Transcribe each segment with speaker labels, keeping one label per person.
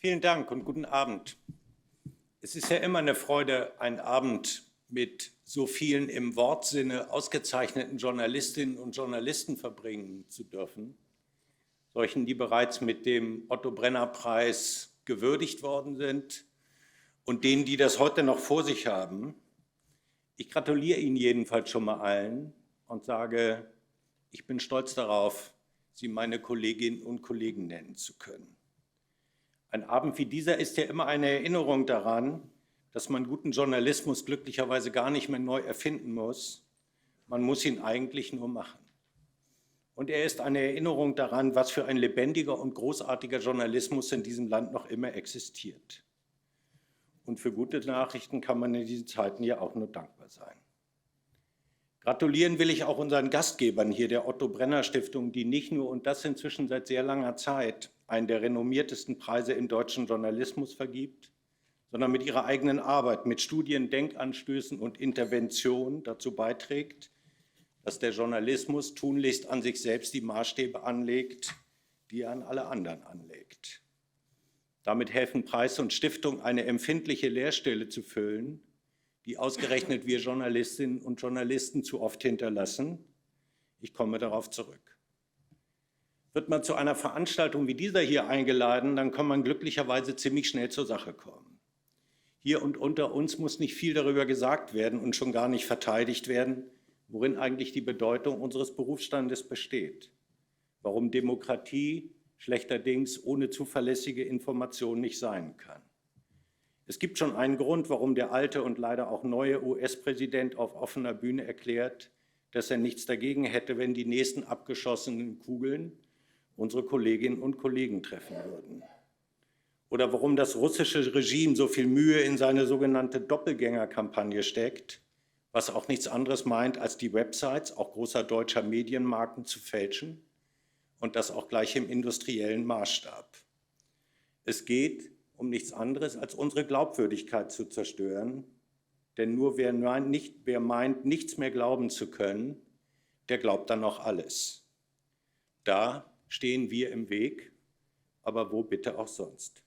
Speaker 1: Vielen Dank und guten Abend. Es ist ja immer eine Freude, einen Abend mit so vielen im Wortsinne ausgezeichneten Journalistinnen und Journalisten verbringen zu dürfen. Solchen, die bereits mit dem Otto-Brenner-Preis gewürdigt worden sind und denen, die das heute noch vor sich haben. Ich gratuliere Ihnen jedenfalls schon mal allen und sage, ich bin stolz darauf, Sie meine Kolleginnen und Kollegen nennen zu können. Ein Abend wie dieser ist ja immer eine Erinnerung daran, dass man guten Journalismus glücklicherweise gar nicht mehr neu erfinden muss. Man muss ihn eigentlich nur machen. Und er ist eine Erinnerung daran, was für ein lebendiger und großartiger Journalismus in diesem Land noch immer existiert. Und für gute Nachrichten kann man in diesen Zeiten ja auch nur dankbar sein. Gratulieren will ich auch unseren Gastgebern hier der Otto-Brenner-Stiftung, die nicht nur, und das inzwischen seit sehr langer Zeit, einen der renommiertesten Preise im deutschen Journalismus vergibt, sondern mit ihrer eigenen Arbeit, mit Studien, Denkanstößen und Interventionen dazu beiträgt, dass der Journalismus tunlichst an sich selbst die Maßstäbe anlegt, die er an alle anderen anlegt. Damit helfen Preis und Stiftung, eine empfindliche Leerstelle zu füllen, die ausgerechnet wir Journalistinnen und Journalisten zu oft hinterlassen. Ich komme darauf zurück. Wird man zu einer Veranstaltung wie dieser hier eingeladen, dann kann man glücklicherweise ziemlich schnell zur Sache kommen. Hier und unter uns muss nicht viel darüber gesagt werden und schon gar nicht verteidigt werden, worin eigentlich die Bedeutung unseres Berufsstandes besteht. Warum Demokratie schlechterdings ohne zuverlässige Information nicht sein kann. Es gibt schon einen Grund, warum der alte und leider auch neue US-Präsident auf offener Bühne erklärt, dass er nichts dagegen hätte, wenn die nächsten abgeschossenen Kugeln unsere Kolleginnen und Kollegen treffen würden. Oder warum das russische Regime so viel Mühe in seine sogenannte Doppelgängerkampagne steckt, was auch nichts anderes meint, als die Websites auch großer deutscher Medienmarken zu fälschen und das auch gleich im industriellen Maßstab. Es geht um nichts anderes, als unsere Glaubwürdigkeit zu zerstören. Denn nur wer meint, nichts mehr glauben zu können, der glaubt dann noch alles. Da stehen wir im Weg, aber wo bitte auch sonst.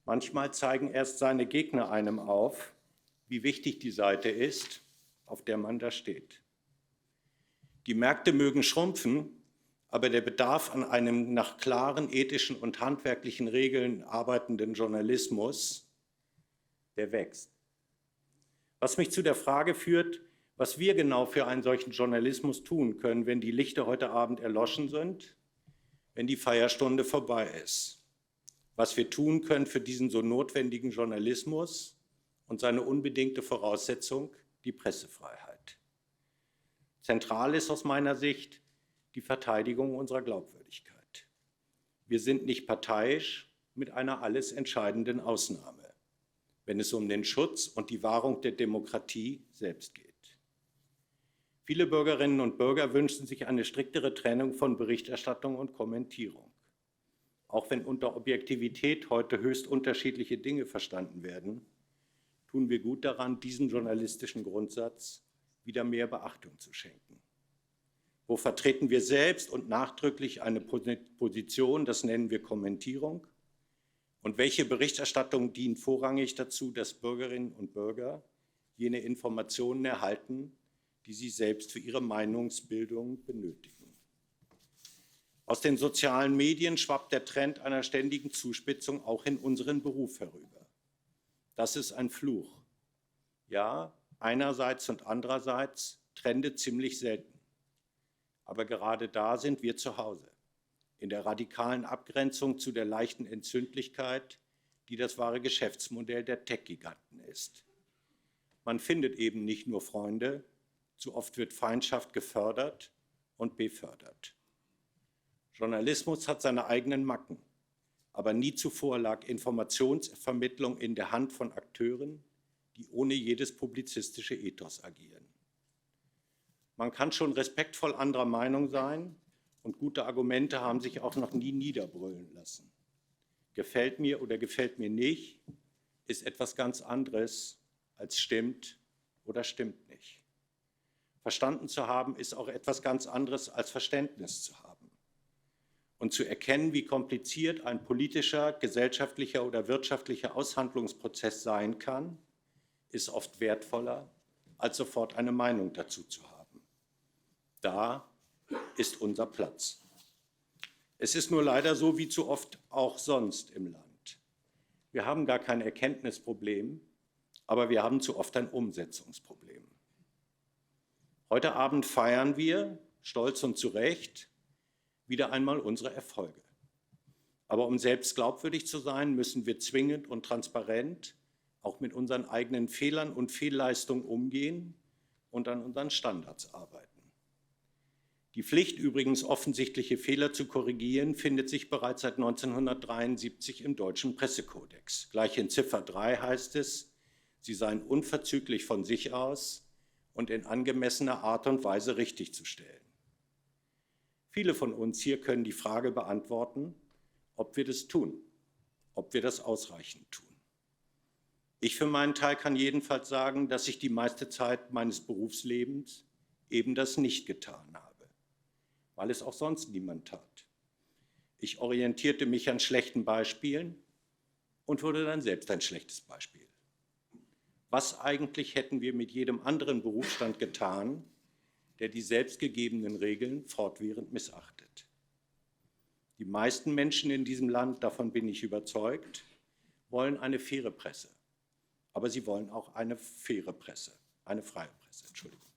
Speaker 1: Manchmal zeigen erst seine Gegner einem auf, wie wichtig die Seite ist, auf der man da steht. Die Märkte mögen schrumpfen, aber der Bedarf an einem nach klaren ethischen und handwerklichen Regeln arbeitenden Journalismus, der wächst. Was mich zu der Frage führt, was wir genau für einen solchen Journalismus tun können, wenn die Lichter heute Abend erloschen sind, wenn die Feierstunde vorbei ist. Was wir tun können für diesen so notwendigen Journalismus und seine unbedingte Voraussetzung, die Pressefreiheit. Zentral ist aus meiner Sicht die Verteidigung unserer Glaubwürdigkeit. Wir sind nicht parteiisch mit einer alles entscheidenden Ausnahme, wenn es um den Schutz und die Wahrung der Demokratie selbst geht. Viele Bürgerinnen und Bürger wünschen sich eine striktere Trennung von Berichterstattung und Kommentierung. Auch wenn unter Objektivität heute höchst unterschiedliche Dinge verstanden werden, tun wir gut daran, diesem journalistischen Grundsatz wieder mehr Beachtung zu schenken. Wo vertreten wir selbst und nachdrücklich eine Position, das nennen wir Kommentierung? Und welche Berichterstattung dient vorrangig dazu, dass Bürgerinnen und Bürger jene Informationen erhalten, die sie selbst für ihre Meinungsbildung benötigen? Aus den sozialen Medien schwappt der Trend einer ständigen Zuspitzung auch in unseren Beruf herüber. Das ist ein Fluch. Ja, einerseits und andererseits Trende ziemlich selten. Aber gerade da sind wir zu Hause, in der radikalen Abgrenzung zu der leichten Entzündlichkeit, die das wahre Geschäftsmodell der Tech-Giganten ist. Man findet eben nicht nur Freunde, zu oft wird Feindschaft gefördert und befördert. Journalismus hat seine eigenen Macken, aber nie zuvor lag Informationsvermittlung in der Hand von Akteuren, die ohne jedes publizistische Ethos agieren. Man kann schon respektvoll anderer Meinung sein und gute Argumente haben sich auch noch nie niederbrüllen lassen. Gefällt mir oder gefällt mir nicht, ist etwas ganz anderes als stimmt oder stimmt nicht. Verstanden zu haben, ist auch etwas ganz anderes als Verständnis zu haben. und zu erkennen, wie kompliziert ein politischer, gesellschaftlicher oder wirtschaftlicher Aushandlungsprozess sein kann, ist oft wertvoller, als sofort eine Meinung dazu zu haben. Da ist unser Platz. Es ist nur leider so wie zu oft auch sonst im Land. Wir haben gar kein Erkenntnisproblem, aber wir haben zu oft ein Umsetzungsproblem. Heute Abend feiern wir, stolz und zu Recht, wieder einmal unsere Erfolge. Aber um selbst glaubwürdig zu sein, müssen wir zwingend und transparent auch mit unseren eigenen Fehlern und Fehlleistungen umgehen und an unseren Standards arbeiten. Die Pflicht, übrigens offensichtliche Fehler zu korrigieren, findet sich bereits seit 1973 im Deutschen Pressekodex. Gleich in Ziffer 3 heißt es, sie seien unverzüglich von sich aus und in angemessener Art und Weise richtigzustellen. Viele von uns hier können die Frage beantworten, ob wir das tun, ob wir das ausreichend tun. Ich für meinen Teil kann jedenfalls sagen, dass ich die meiste Zeit meines Berufslebens eben das nicht getan habe, weil es auch sonst niemand tat. Ich orientierte mich an schlechten Beispielen und wurde dann selbst ein schlechtes Beispiel. Was eigentlich hätten wir mit jedem anderen Berufsstand getan, der die selbstgegebenen Regeln fortwährend missachtet? Die meisten Menschen in diesem Land, davon bin ich überzeugt, wollen eine faire Presse. Aber sie wollen auch eine faire Presse, eine freie Presse, Entschuldigung.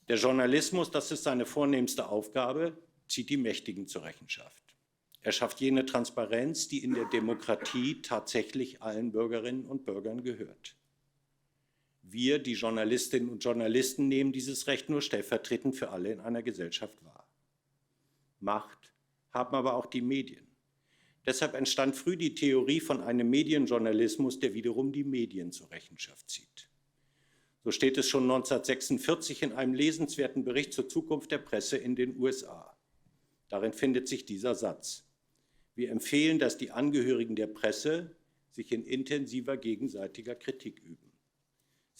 Speaker 1: Der Journalismus, das ist seine vornehmste Aufgabe, zieht die Mächtigen zur Rechenschaft. Er schafft jene Transparenz, die in der Demokratie tatsächlich allen Bürgerinnen und Bürgern gehört. Wir, die Journalistinnen und Journalisten, nehmen dieses Recht nur stellvertretend für alle in einer Gesellschaft wahr. Macht haben aber auch die Medien. Deshalb entstand früh die Theorie von einem Medienjournalismus, der wiederum die Medien zur Rechenschaft zieht. So steht es schon 1946 in einem lesenswerten Bericht zur Zukunft der Presse in den USA. Darin findet sich dieser Satz: Wir empfehlen, dass die Angehörigen der Presse sich in intensiver gegenseitiger Kritik üben.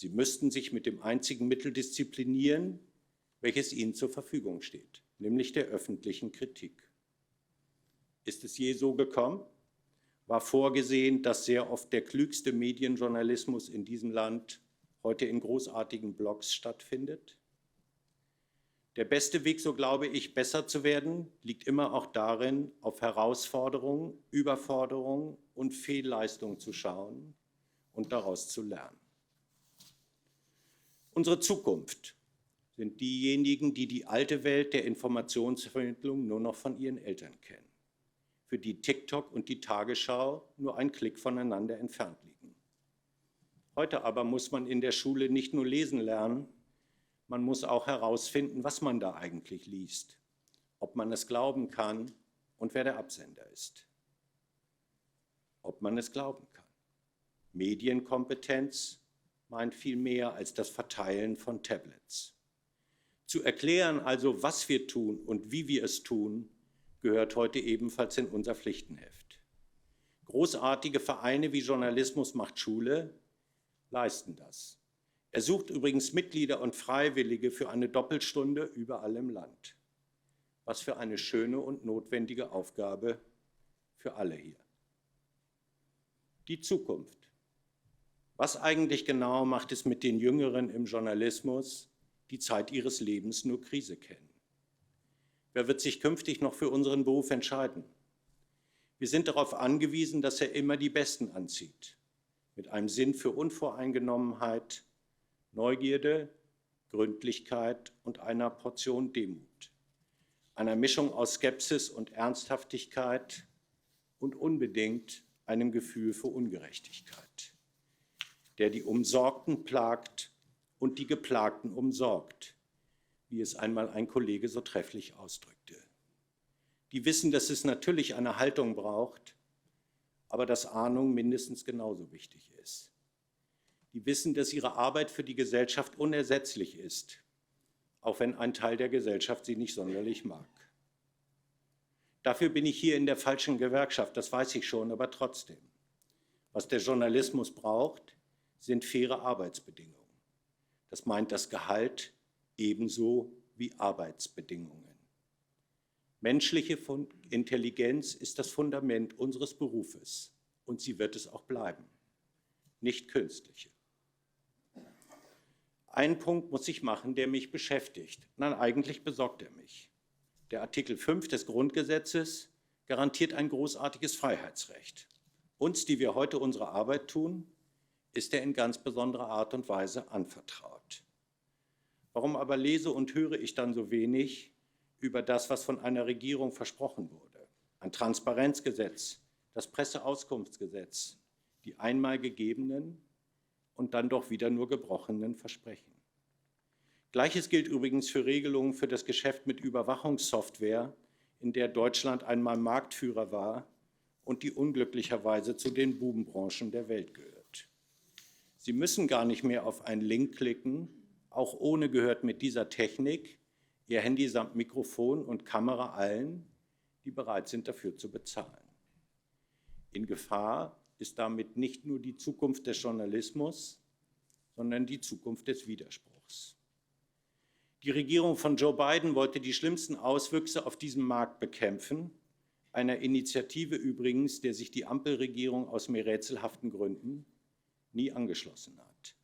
Speaker 1: Sie müssten sich mit dem einzigen Mittel disziplinieren, welches ihnen zur Verfügung steht, nämlich der öffentlichen Kritik. Ist es je so gekommen? War vorgesehen, dass sehr oft der klügste Medienjournalismus in diesem Land heute in großartigen Blogs stattfindet? Der beste Weg, so glaube ich, besser zu werden, liegt immer auch darin, auf Herausforderungen, Überforderungen und Fehlleistungen zu schauen und daraus zu lernen. Unsere Zukunft sind diejenigen, die die alte Welt der Informationsvermittlung nur noch von ihren Eltern kennen, für die TikTok und die Tagesschau nur ein Klick voneinander entfernt liegen. Heute aber muss man in der Schule nicht nur lesen lernen, man muss auch herausfinden, was man da eigentlich liest, ob man es glauben kann und wer der Absender ist. Ob man es glauben kann. Medienkompetenz meint viel mehr als das Verteilen von Tablets. Zu erklären also, was wir tun und wie wir es tun, gehört heute ebenfalls in unser Pflichtenheft. Großartige Vereine wie Journalismus macht Schule leisten das. Er sucht übrigens Mitglieder und Freiwillige für eine Doppelstunde überall im Land. Was für eine schöne und notwendige Aufgabe für alle hier. Die Zukunft. Was eigentlich genau macht es mit den Jüngeren im Journalismus, die Zeit ihres Lebens nur Krise kennen? Wer wird sich künftig noch für unseren Beruf entscheiden? Wir sind darauf angewiesen, dass er immer die Besten anzieht, mit einem Sinn für Unvoreingenommenheit, Neugierde, Gründlichkeit und einer Portion Demut, einer Mischung aus Skepsis und Ernsthaftigkeit und unbedingt einem Gefühl für Ungerechtigkeit, der die Umsorgten plagt und die Geplagten umsorgt, wie es einmal ein Kollege so trefflich ausdrückte. Die wissen, dass es natürlich eine Haltung braucht, aber dass Ahnung mindestens genauso wichtig ist. Die wissen, dass ihre Arbeit für die Gesellschaft unersetzlich ist, auch wenn ein Teil der Gesellschaft sie nicht sonderlich mag. Dafür bin ich hier in der falschen Gewerkschaft, das weiß ich schon, aber trotzdem. Was der Journalismus braucht, sind faire Arbeitsbedingungen. Das meint das Gehalt ebenso wie Arbeitsbedingungen. Menschliche Intelligenz ist das Fundament unseres Berufes und sie wird es auch bleiben, nicht künstliche. Einen Punkt muss ich machen, der mich beschäftigt. Nein, eigentlich besorgt er mich. Der Artikel 5 des Grundgesetzes garantiert ein großartiges Freiheitsrecht. Uns, die wir heute unsere Arbeit tun, ist er in ganz besonderer Art und Weise anvertraut. Warum aber lese und höre ich dann so wenig über das, was von einer Regierung versprochen wurde? Ein Transparenzgesetz, das Presseauskunftsgesetz, die einmal gegebenen und dann doch wieder nur gebrochenen Versprechen. Gleiches gilt übrigens für Regelungen für das Geschäft mit Überwachungssoftware, in der Deutschland einmal Marktführer war und die unglücklicherweise zu den Bubenbranchen der Welt gehört. Sie müssen gar nicht mehr auf einen Link klicken, auch ohne gehört mit dieser Technik Ihr Handy samt Mikrofon und Kamera allen, die bereit sind, dafür zu bezahlen. In Gefahr ist damit nicht nur die Zukunft des Journalismus, sondern die Zukunft des Widerspruchs. Die Regierung von Joe Biden wollte die schlimmsten Auswüchse auf diesem Markt bekämpfen, einer Initiative übrigens, der sich die Ampelregierung aus mir rätselhaften Gründen nie angeschlossen hat.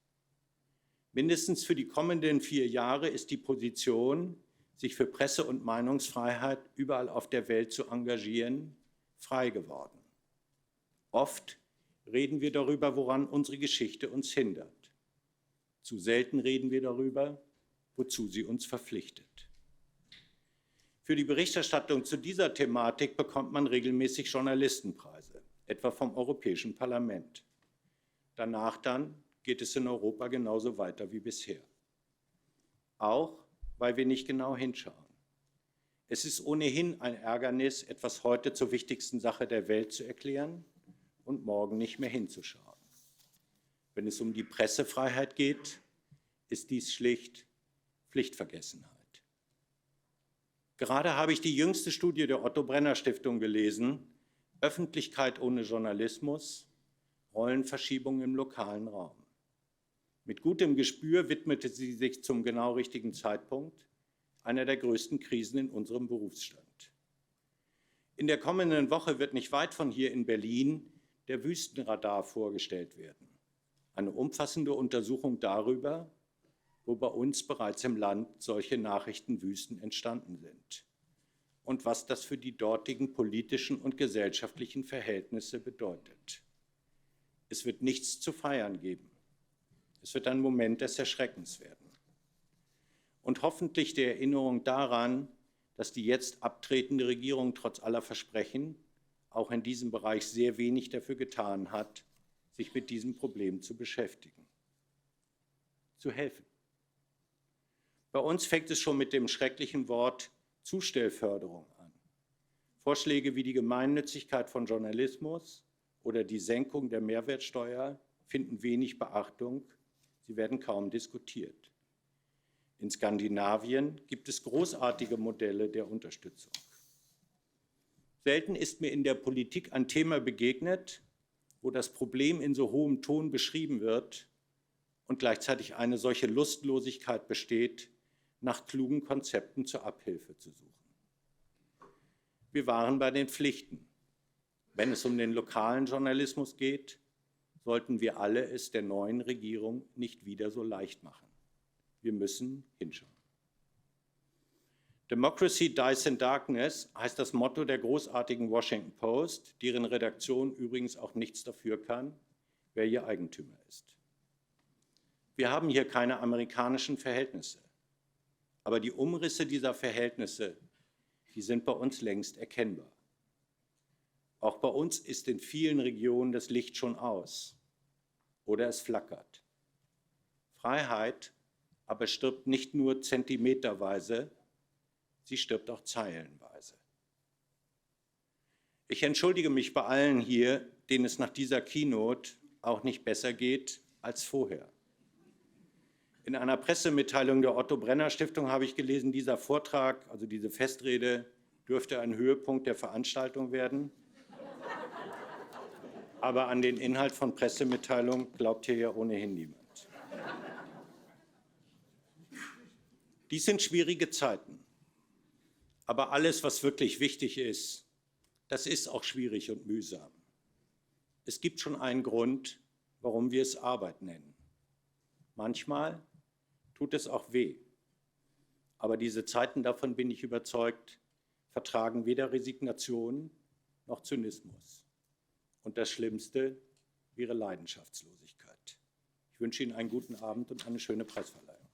Speaker 1: Mindestens für die kommenden 4 Jahre ist die Position, sich für Presse- und Meinungsfreiheit überall auf der Welt zu engagieren, frei geworden. Oft reden wir darüber, woran unsere Geschichte uns hindert. Zu selten reden wir darüber, wozu sie uns verpflichtet. Für die Berichterstattung zu dieser Thematik bekommt man regelmäßig Journalistenpreise, etwa vom Europäischen Parlament. Danach dann geht es in Europa genauso weiter wie bisher. Auch weil wir nicht genau hinschauen. Es ist ohnehin ein Ärgernis, etwas heute zur wichtigsten Sache der Welt zu erklären und morgen nicht mehr hinzuschauen. Wenn es um die Pressefreiheit geht, ist dies schlicht Pflichtvergessenheit. Gerade habe ich die jüngste Studie der Otto-Brenner-Stiftung gelesen, Öffentlichkeit ohne Journalismus, Rollenverschiebung im lokalen Raum. Mit gutem Gespür widmete sie sich zum genau richtigen Zeitpunkt einer der größten Krisen in unserem Berufsstand. In der kommenden Woche wird nicht weit von hier in Berlin der Wüstenradar vorgestellt werden. Eine umfassende Untersuchung darüber, wo bei uns bereits im Land solche Nachrichtenwüsten entstanden sind und was das für die dortigen politischen und gesellschaftlichen Verhältnisse bedeutet. Es wird nichts zu feiern geben. Es wird ein Moment des Erschreckens werden. Und hoffentlich der Erinnerung daran, dass die jetzt abtretende Regierung trotz aller Versprechen auch in diesem Bereich sehr wenig dafür getan hat, sich mit diesem Problem zu beschäftigen, zu helfen. Bei uns fängt es schon mit dem schrecklichen Wort Zustellförderung an. Vorschläge wie die Gemeinnützigkeit von Journalismus oder die Senkung der Mehrwertsteuer finden wenig Beachtung. Sie werden kaum diskutiert. In Skandinavien gibt es großartige Modelle der Unterstützung. Selten ist mir in der Politik ein Thema begegnet, wo das Problem in so hohem Ton beschrieben wird und gleichzeitig eine solche Lustlosigkeit besteht, nach klugen Konzepten zur Abhilfe zu suchen. Wir waren bei den Pflichten. Wenn es um den lokalen Journalismus geht, sollten wir alle es der neuen Regierung nicht wieder so leicht machen. Wir müssen hinschauen. Democracy dies in darkness heißt das Motto der großartigen Washington Post, deren Redaktion übrigens auch nichts dafür kann, wer ihr Eigentümer ist. Wir haben hier keine amerikanischen Verhältnisse, aber die Umrisse dieser Verhältnisse, die sind bei uns längst erkennbar. Auch bei uns ist in vielen Regionen das Licht schon aus oder es flackert. Freiheit aber stirbt nicht nur zentimeterweise, sie stirbt auch zeilenweise. Ich entschuldige mich bei allen hier, denen es nach dieser Keynote auch nicht besser geht als vorher. In einer Pressemitteilung der Otto-Brenner-Stiftung habe ich gelesen, dieser Vortrag, also diese Festrede, dürfte ein Höhepunkt der Veranstaltung werden. Aber an den Inhalt von Pressemitteilungen glaubt hier ja ohnehin niemand. Dies sind schwierige Zeiten. Aber alles, was wirklich wichtig ist, das ist auch schwierig und mühsam. Es gibt schon einen Grund, warum wir es Arbeit nennen. Manchmal tut es auch weh. Aber diese Zeiten, davon bin ich überzeugt, vertragen weder Resignation noch Zynismus. Und das Schlimmste wäre Leidenschaftslosigkeit. Ich wünsche Ihnen einen guten Abend und eine schöne Preisverleihung.